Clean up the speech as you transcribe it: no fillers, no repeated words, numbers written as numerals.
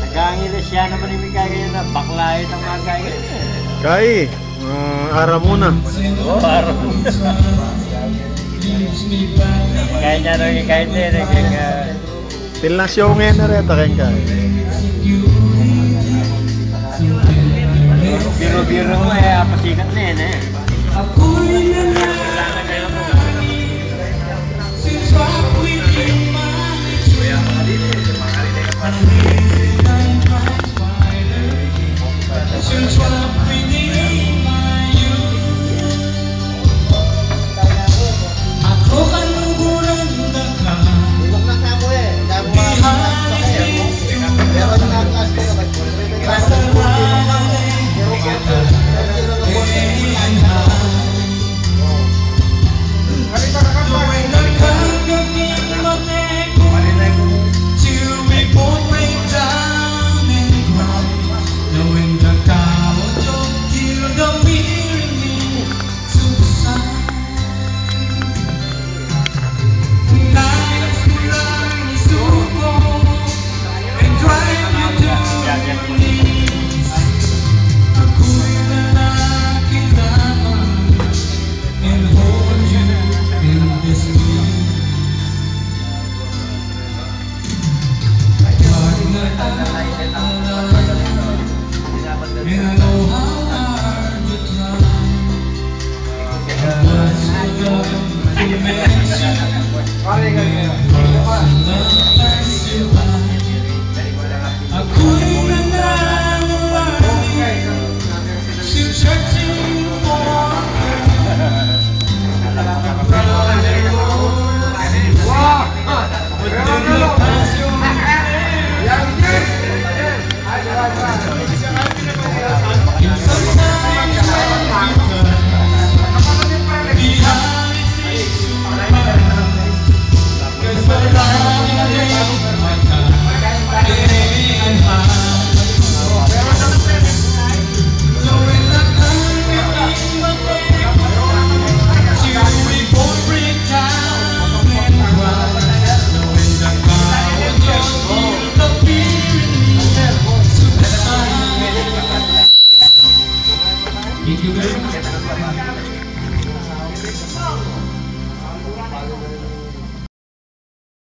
Nag-aangilis siya naman yung kagaya na baklayin ang mga kagaya. Kai, araw muna. Oo, araw muna. Kaya niya nung kahit na Tilnasyo ngayon na rin, takin ka. Biro-biro mo pasikat na yan eh. Since what we did,